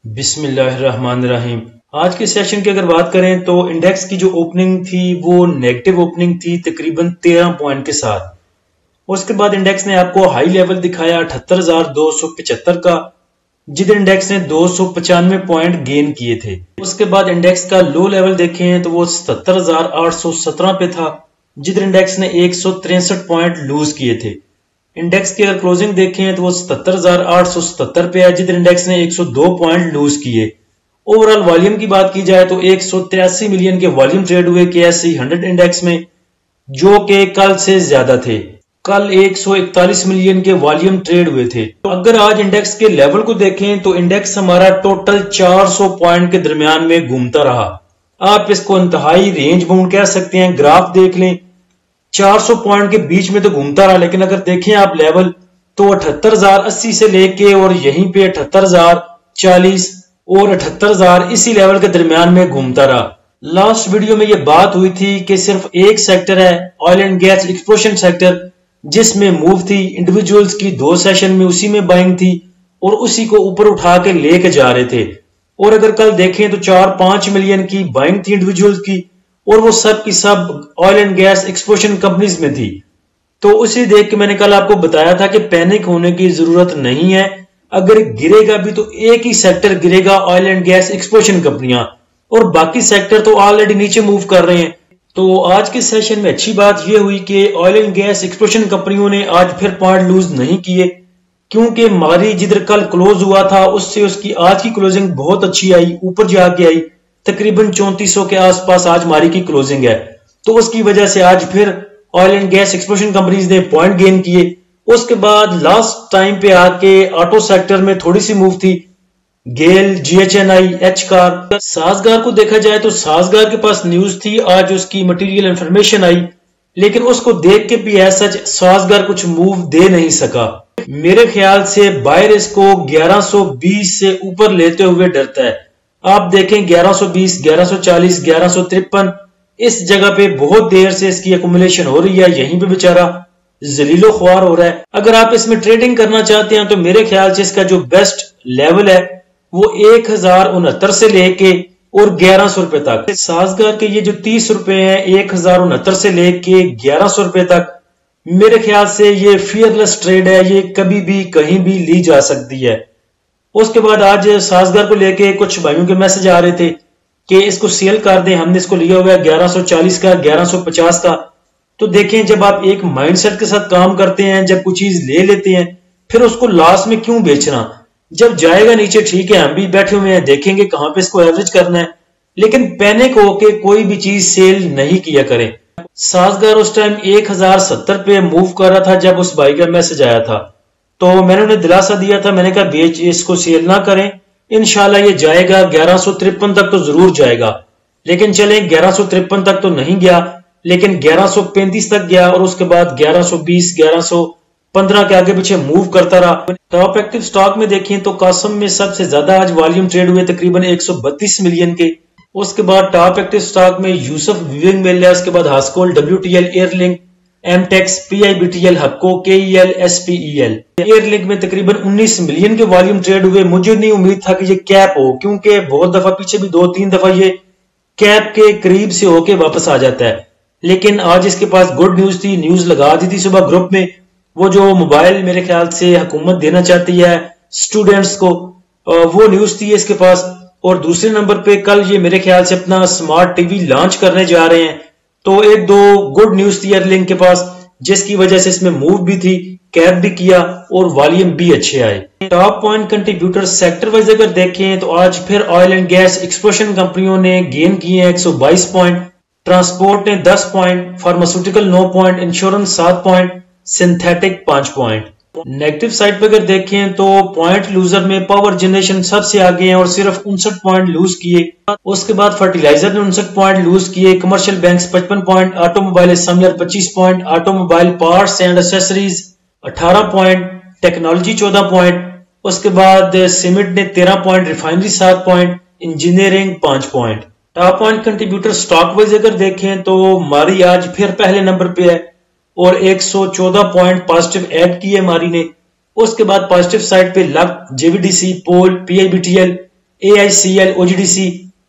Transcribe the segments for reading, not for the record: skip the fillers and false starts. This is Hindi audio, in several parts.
बिस्मिल्लाहिर्रहमानिर्रहीम। आज के सेशन की अगर बात करें तो इंडेक्स की जो ओपनिंग थी वो नेगेटिव ओपनिंग थी तकरीबन 13 पॉइंट के साथ। उसके बाद इंडेक्स ने आपको हाई लेवल दिखाया 78,275 का, जिधर इंडेक्स ने 295 पॉइंट गेन किए थे। उसके बाद इंडेक्स का लो लेवल देखें तो वो 77,817 पे था, जिधर इंडेक्स ने 163 पॉइंट लूज किए थे। इंडेक्स की अगर क्लोजिंग देखें तो वो 77,877 पे है, जिधर इंडेक्स ने 102 पॉइंट लूज किए। ओवरऑल वॉल्यूम की बात की जाए तो 183 मिलियन के वॉल्यूम ट्रेड हुए KSE 100 इंडेक्स में, जो कि कल से ज्यादा थे। कल 141 मिलियन के वॉल्यूम ट्रेड हुए थे। तो अगर आज इंडेक्स के लेवल को देखें तो इंडेक्स हमारा टोटल 400 पॉइंट के दरमियान में घूमता रहा। आप इसको इंतहाई रेंज बाउंड कह सकते हैं। ग्राफ देख लें, 400 पॉइंट के बीच में तो घूमता रहा, लेकिन अगर देखें आप लेवल तो 78,080 से लेके और यहीं पे 78,040 और 78,000 इसी लेवल के दरमियान में घूमता रहा। लास्ट वीडियो में ये बात हुई थी कि सिर्फ एक सेक्टर है oil and gas exploration sector, जिसमें मूव थी इंडिविजुअल्स की 2 सेशन में, उसी में बाइंग थी और उसी को ऊपर उठा के लेके जा रहे थे। और अगर कल देखें तो 4-5 मिलियन की बाइंग थी इंडिविजुअल्स की, और वो सब की सब oil and gas exploration companies में थी। तो उसे देख के मैंने कल आपको बताया था कि पैनिक होने की जरूरत नहीं है। अगर गिरेगा भी तो एक ही सेक्टर गिरेगा, ऑयल एंड गैस एक्सप्लोरेशन कंपनियां, और बाकी सेक्टर तो ऑलरेडी नीचे मूव कर रहे हैं। तो आज के सेशन में अच्छी बात यह हुई कि ऑयल एंड गैस एक्सप्लोरेशन कंपनियों ने आज फिर पॉइंट लूज नहीं किए, क्योंकि मारी जिधर कल क्लोज हुआ था उससे उसकी आज की क्लोजिंग बहुत अच्छी आई, ऊपर जाके आई। तकरीबन 3400 के आसपास आज मारी की क्लोजिंग है। तो उसकी वजह से आज फिर oil and gas exploration companies ने पॉइंट गेन किए। उसके बाद लास्ट टाइम पे आके ऑटो सेक्टर में थोड़ी सी मूव थी। गेल, GHNI, एचकार, साजगार को देखा जाए तो साजगार के पास न्यूज थी, आज उसकी मटेरियल इंफॉर्मेशन आई, लेकिन उसको देख के भी ऐसा साजगार कुछ मूव दे नहीं सका। मेरे ख्याल से बायर इसको 1120 से ऊपर लेते हुए डरता है। आप देखें 1120, 1140, 1153 इस जगह पे बहुत देर से इसकी एक्युमुलेशन हो रही है, यहीं पे बेचारा जलीलो ख्वार हो रहा है। अगर आप इसमें ट्रेडिंग करना चाहते हैं तो मेरे ख्याल से इसका जो बेस्ट लेवल है वो 1069 से लेके और 1100 रुपए तक। साजगार के ये जो 30 रुपए हैं 1069 से लेके 1100 रुपए तक, मेरे ख्याल से ये फियरलेस ट्रेड है, ये कभी भी कहीं भी ली जा सकती है। उसके बाद आज साजगार को लेके कुछ भाइयों के मैसेज आ रहे थे कि इसको सेल कर दें, हमने इसको लिया हुआ है 1140 का, 1150 का। तो देखें, जब आप एक माइंडसेट के साथ काम करते हैं, जब कुछ चीज ले लेते हैं फिर उसको लॉस में क्यों बेचना। जब जाएगा नीचे ठीक है, हम भी बैठे हुए हैं, देखेंगे कहां पे इसको एवरेज करना है, लेकिन पैनिक होके कोई भी चीज सेल नहीं किया करें। साजगार उस टाइम 1070 पे मूव कर रहा था जब उस भाई का मैसेज आया था, तो मैंने उन्हें दिलासा दिया था, मैंने कहा बेच, इसको सेल ना करें, इंशाल्लाह ये जाएगा 1153 तक तो जरूर जाएगा। लेकिन चले 1153 तक तो नहीं गया, लेकिन 1135 तक गया और उसके बाद 1120, 1115 के आगे पीछे मूव करता रहा। टॉप एक्टिव स्टॉक में देखें तो कासम में सबसे ज्यादा आज वॉल्यूम ट्रेड हुए तकरीबन 132 मिलियन के। उसके बाद टॉप एक्टिव स्टॉक में यूसुफ विविंग मिल है, उसके बाद Hascol, WTL, Airlink, Amtex, PIBTL, हक्को, KEL, SPEL। एयरलिंक में तकरीबन 19 मिलियन के वॉल्यूम ट्रेड हुए। मुझे नहीं उम्मीद था कि ये कैप हो, क्योंकि बहुत दफा पीछे भी 2-3 दफा ये कैप के करीब से होके वापस आ जाता है। लेकिन आज इसके पास गुड न्यूज थी, न्यूज लगा दी थी सुबह ग्रुप में, वो जो मोबाइल मेरे ख्याल से हुकूमत देना चाहती है स्टूडेंट्स को, वो न्यूज थी इसके पास। और दूसरे नंबर पे कल ये मेरे ख्याल से अपना स्मार्ट टीवी लॉन्च करने जा रहे हैं, तो 1-2 गुड न्यूज थी एयरलिंक के पास, जिसकी वजह से इसमें मूव भी थी, कैप भी किया और वॉल्यूम भी अच्छे आए। Top point contributor sector wise अगर देखें तो आज फिर ऑयल एंड गैस एक्सप्लोरेशन कंपनियों ने गेन किए हैं 122 पॉइंट, ट्रांसपोर्ट ने 10 point, pharmaceutical 9 point, insurance 7 point, synthetic 5 point. Negative side पर अगर देखें तो पॉइंट लूजर में पावर जनरेशन सबसे आगे हैं और सिर्फ 59 पॉइंट लूज किए। उसके बाद फर्टिलाइजर ने 59 पॉइंट लूज किए, commercial banks 55 point, automobile assembler 25 point, automobile parts and accessories 18 point, technology 14 point, उसके बाद सीमेंट ने 13 point, refinery 7 point, engineering 5 point. Top point contributor stock wise अगर देखें तो मारी आज फिर पहले नंबर पे है और 114 पॉइंट पॉजिटिव ऐड किए मारी ने। उसके बाद पॉजिटिव साइड पे लक, JVDC, पोल, PIBTL, AICL, OGDC,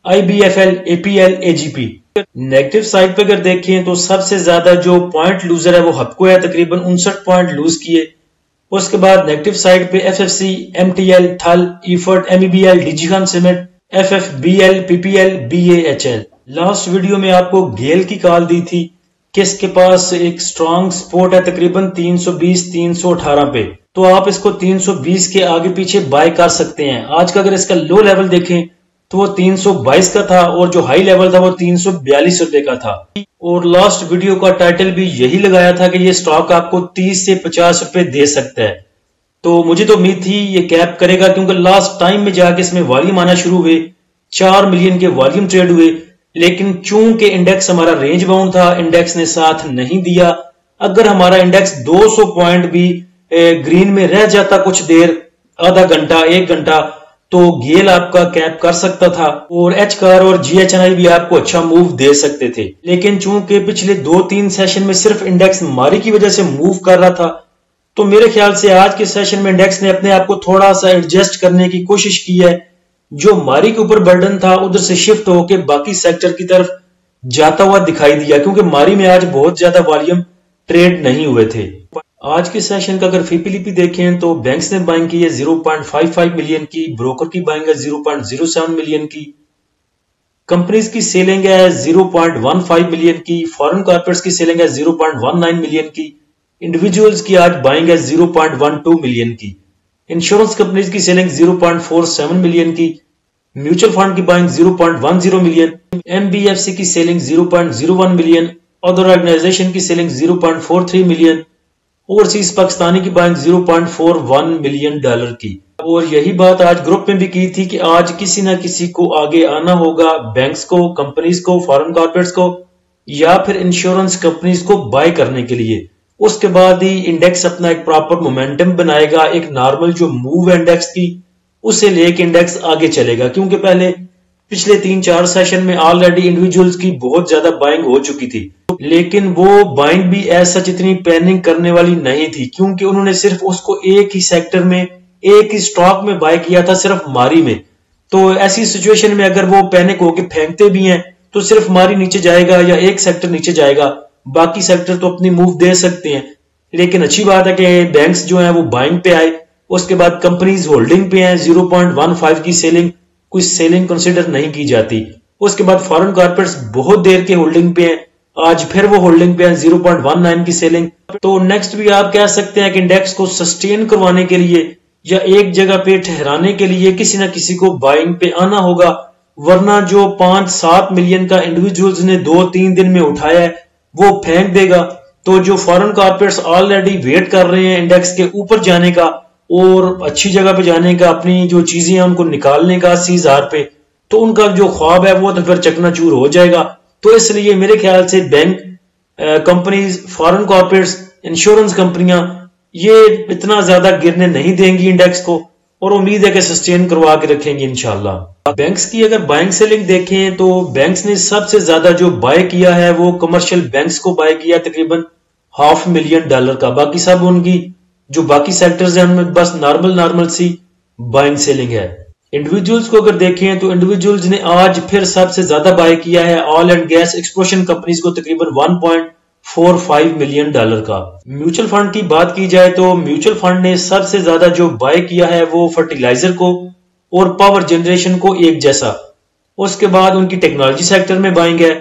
IBFL, APL, AGP। Negative side पे अगर देखें तो सबसे ज्यादा जो पॉइंट लूजर है वो हपको है, तकरीबन 59 पॉइंट लूज किए। उसके बाद नेगेटिव साइड पे FFC, MTL, थल, Efert, MEBL, DG Khan cement, FFBL, PPL, BAHL। Last video में आपको गेल की कॉल दी थी कि इसके पास एक स्ट्रॉन्ग सपोर्ट है तकरीबन 320-318 पे, तो आप इसको 320 के आगे पीछे बाय कर सकते हैं। आज का अगर इसका लो लेवल देखें तो वो 322 का था और जो हाई लेवल था वो 342 रुपए का था। और लास्ट वीडियो का टाइटल भी यही लगाया था कि ये स्टॉक आपको 30 से 50 रुपए दे सकता है। तो मुझे तो उम्मीद थी ये कैप करेगा, क्योंकि लास्ट टाइम में जाके इसमें वॉल्यूम आना शुरू हुए, 4 मिलियन के वॉल्यूम ट्रेड हुए। लेकिन चूंकि इंडेक्स हमारा रेंज बाउंड था, इंडेक्स ने साथ नहीं दिया। अगर हमारा इंडेक्स 200 पॉइंट भी ग्रीन में रह जाता कुछ देर, आधा घंटा 1 घंटा, तो गेल आपका कैप कर सकता था और एच कार और GHNI भी आपको अच्छा मूव दे सकते थे। लेकिन चूंकि पिछले 2-3 सेशन में सिर्फ इंडेक्स मारी की वजह से मूव कर रहा था, तो मेरे ख्याल से आज के सेशन में इंडेक्स ने अपने आप को थोड़ा सा एडजस्ट करने की कोशिश की है। जो मारी के ऊपर बर्डन था उधर से शिफ्ट होकर बाकी सेक्टर की तरफ जाता हुआ दिखाई दिया, क्योंकि मारी में आज बहुत ज्यादा वॉल्यूम ट्रेड नहीं हुए थे। आज के सेशन का अगर फीपीलीपी देखें तो बैंक्स ने बाइंग की है 0.55 मिलियन की, ब्रोकर की बाइंग है 0.07 मिलियन की, कंपनीज की सेलिंग है 0.15 मिलियन की, फॉरेन कॉर्पोरेट्स की सेलिंग है 0.19 मिलियन की, इंडिविजुअल्स की आज बाइंग है 0.12 मिलियन की, इंश्योरेंस कंपनीज की सेलिंग 0.47 मिलियन की, म्यूचुअल फंड की बाइंग 0.10 मिलियन, MBFC की सेलिंग 0.01 मिलियन, अदर ऑर्गेनाइजेशन की सेलिंग 0.43 मिलियन, ओवरसीज पाकिस्तानी की बाइंग 0.41 मिलियन डॉलर की। और यही बात आज ग्रुप में भी की थी कि आज किसी ना किसी को आगे आना होगा, बैंक्स को, कंपनीज को, फॉरेन कॉर्पोरेट्स को या फिर इंश्योरेंस कंपनीज को बाय करने के लिए। उसके बाद ही इंडेक्स अपना एक प्रॉपर मोमेंटम बनाएगा, एक नॉर्मल जो मूव है इंडेक्स की उसे लेके इंडेक्स आगे चलेगा। क्योंकि पहले पिछले 3-4 सेशन में ऑलरेडी इंडिविजुअल्स की बहुत ज्यादा बाइंग हो चुकी थी, लेकिन वो बाइंग भी ऐसा इतनी पैनिक करने वाली नहीं थी, क्योंकि उन्होंने सिर्फ उसको एक ही सेक्टर में, एक ही स्टॉक में बाय किया था, सिर्फ मारी में। तो ऐसी सिचुएशन में अगर वो पैनिक होकर फेंकते भी हैं तो सिर्फ मारी नीचे जाएगा या एक सेक्टर नीचे जाएगा, बाकी सेक्टर तो अपनी मूव दे सकते हैं। लेकिन अच्छी बात है कि बैंक्स जो है वो बाइंग पे आए। उसके बाद कंपनीज होल्डिंग पे हैं, 0.15 की सेलिंग, कोई सेलिंग कंसिडर नहीं की जाती। उसके बाद फॉरेन कॉर्पोरेट्स बहुत देर के होल्डिंग पे हैं, आज फिर वो होल्डिंग पे है, 0.19 की सेलिंग। तो नेक्स्ट भी आप कह सकते हैं कि इंडेक्स को सस्टेन करवाने के लिए या एक जगह पे ठहराने के लिए किसी ना किसी को बाइंग पे आना होगा, वरना जो 5-7 मिलियन का इंडिविजुअल्स ने 2-3 दिन में उठाया है वो फेंक देगा। तो जो फॉरेन कॉर्पोरेट्स ऑलरेडी वेट कर रहे हैं इंडेक्स के ऊपर जाने का और अच्छी जगह पे जाने का, अपनी जो चीजें हैं उनको निकालने का 80,000 पे, तो उनका जो ख्वाब है वो तो फिर चकनाचूर हो जाएगा। तो इसलिए मेरे ख्याल से bank, companies, foreign corporates, insurance कंपनियां ये इतना ज्यादा गिरने नहीं देंगी इंडेक्स को, और उम्मीद है कि सस्टेन करवा के रखेंगे इंशाल्लाह। बैंक्स की अगर बाइंग सेलिंग देखें तो बैंक्स ने सबसे ज्यादा जो बाय किया है वो कमर्शियल बैंक्स को बाय किया, तकरीबन $500,000 का। बाकी सब उनकी जो बाकी सेक्टर्स हैं उनमें बस नॉर्मल सी बाइंग सेलिंग है। इंडिविजुअल्स को अगर देखें तो इंडिविजुअल्स ने आज फिर सबसे ज्यादा बाय किया है oil and gas explosion companies को, तकरीबन $1.45 मिलियन का। म्यूचुअल फंड की बात की जाए तो म्यूचुअल फंड ने सबसे ज्यादा जो बाय किया है वो फर्टिलाइजर को और पावर जनरेशन को एक जैसा। उसके बाद उनकी टेक्नोलॉजी सेक्टर में बाइंग है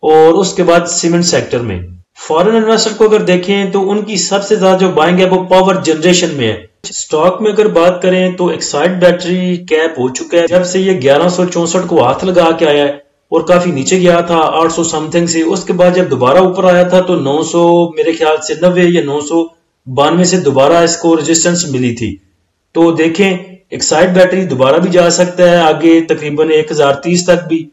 और उसके बाद सीमेंट सेक्टर में। फॉरेन इन्वेस्टर को अगर देखें तो उनकी सबसे ज्यादा जो बाइंग है वो पावर जनरेशन में है। स्टॉक में अगर बात करें तो एक्साइड बैटरी कैप हो चुका है जब से ये 1164 को हाथ लगा के आया है और काफी नीचे गया था 800 समथिंग से। उसके बाद जब दोबारा ऊपर आया था तो 900 मेरे ख्याल से 90 या 992 से दोबारा इसको रेजिस्टेंस मिली थी। तो देखें एक्साइड बैटरी दोबारा भी जा सकता है आगे, तकरीबन 1030 तक भी,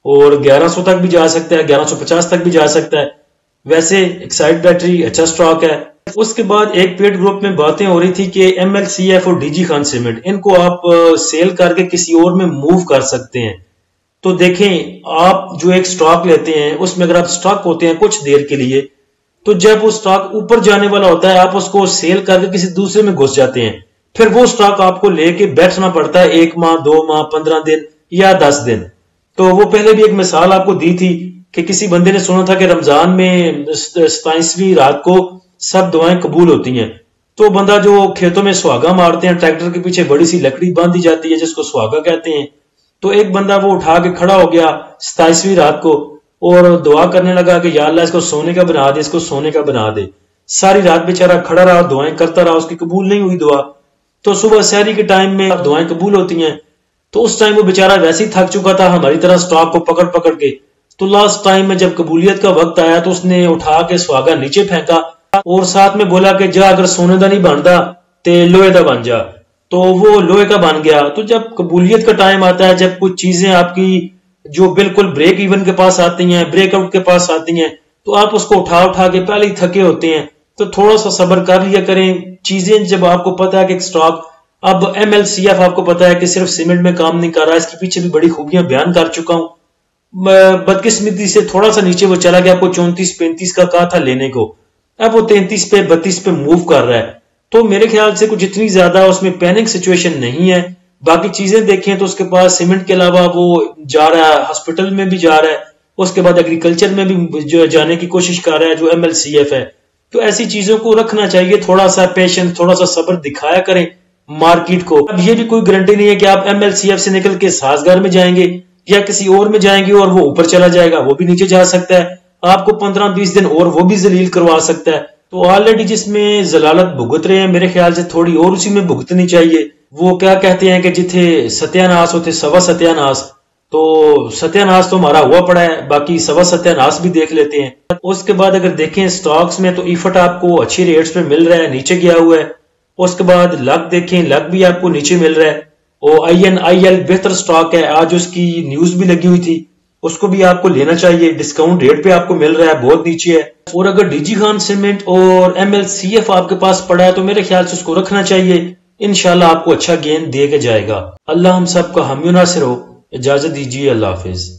और 1100 तक भी जा सकता है, 1150 तक भी जा सकता है। वैसे एक्साइड बैटरी अच्छा स्टॉक है। उसके बाद एक पेड ग्रुप में बातें हो रही थी कि MLCF और DG खान सीमेंट, इनको आप सेल करके किसी और में मूव कर सकते हैं। तो देखें, आप जो एक स्टॉक लेते हैं उसमें अगर आप स्टॉक होते हैं कुछ देर के लिए, तो जब वो स्टॉक ऊपर जाने वाला होता है आप उसको सेल करके किसी दूसरे में घुस जाते हैं। फिर वो स्टॉक आपको लेके बैठना पड़ता है 1 माह 2 माह 15 दिन या 10 दिन। तो वो पहले भी एक मिसाल आपको दी थी कि किसी बंदे ने सुना था कि रमजान में 27वीं रात को सब दुआएं कबूल होती हैं। तो बंदा जो खेतों में सुहागा मारते हैं, ट्रैक्टर के पीछे बड़ी सी लकड़ी बांधी जाती है जिसको सुहागा कहते हैं। तो एक बंदा वो उठा के खड़ा हो गया 27वीं रात को और दुआ करने लगा कि या अल्लाह इसको सोने का बना दे, इसको सोने का बना दे। सारी रात बेचारा खड़ा रहा, दुआएं करता रहा, उसकी कबूल नहीं हुई दुआ। तो सुबह सहरी के टाइम में दुआएं कबूल होती हैं। तो उस टाइम वो बेचारा वैसे ही थक चुका था हमारी तरह स्टॉक को पकड़ पकड़ के। तो लास्ट टाइम में जब कबूलियत का वक्त आया तो उसने उठा के सुहागा नीचे फेंका और साथ में बोला कि जा अगर सोने का नहीं बनता तो लोहे का बन जा। तो वो लोहे का बन गया। तो जब कबूलियत का टाइम आता है, जब कुछ चीजें आपकी जो बिल्कुल ब्रेक इवन के पास आती हैं, ब्रेकआउट के पास आती हैं, तो आप उसको उठा उठा के पहले ही थके होते हैं। तो थोड़ा सा सब्र कर लिया करें। चीजें जब आपको पता है कि स्टॉक अब MLCF आपको पता है कि सिर्फ सीमेंट में काम नहीं कर रहा, इसके पीछे भी बड़ी खूबियां बयान कर चुका हूं। बदकिस्मती से थोड़ा सा नीचे वो चला गया, आपको 34-35 का कहा था लेने को, अब वो 33 पे 32 पे मूव कर रहा है। तो मेरे ख्याल से कुछ इतनी ज्यादा उसमें पैनिक सिचुएशन नहीं है। बाकी चीजें देखें तो उसके पास सीमेंट के अलावा वो जा रहा है, हॉस्पिटल में भी जा रहा है, उसके बाद एग्रीकल्चर में भी जो जाने की कोशिश कर रहा है जो MLCF है। तो ऐसी चीजों को रखना चाहिए, थोड़ा सा पेशेंस, थोड़ा सा सब्र दिखाया करें मार्केट को। अब ये भी कोई गारंटी नहीं है कि आप MLCF से निकल के साजगार में जाएंगे या किसी और में जाएंगे और वो ऊपर चला जाएगा, वो भी नीचे जा सकता है, आपको 15-20 दिन और वो भी जलील करवा सकता है। तो ऑलरेडी जिसमें जलालत भुगत रहे हैं, मेरे ख्याल से थोड़ी और उसी में भुगतनी चाहिए। वो क्या कहते हैं कि जिथे सत्यानाश होते सवा सत्यानाश, तो सत्यानाश तो हमारा हुआ पड़ा है, बाकी सवा सत्यानाश भी देख लेते हैं। उसके बाद अगर देखें स्टॉक्स में तो इफट आपको अच्छी रेट्स पे मिल रहा है, नीचे गया हुआ है। उसके बाद लक देखें, लक भी आपको नीचे मिल रहा है। और INIL बेहतर स्टॉक है, आज उसकी न्यूज भी लगी हुई थी, उसको भी आपको लेना चाहिए, डिस्काउंट रेट पे आपको मिल रहा है, बहुत नीचे है। और अगर DG खान सीमेंट और MLCF आपके पास पड़ा है तो मेरे ख्याल से उसको रखना चाहिए, इंशाल्लाह आपको अच्छा गेन दे के जाएगा। अल्लाह हम सबका हामी नासिर हो। इजाजत दीजिए, अल्लाह हाफिज।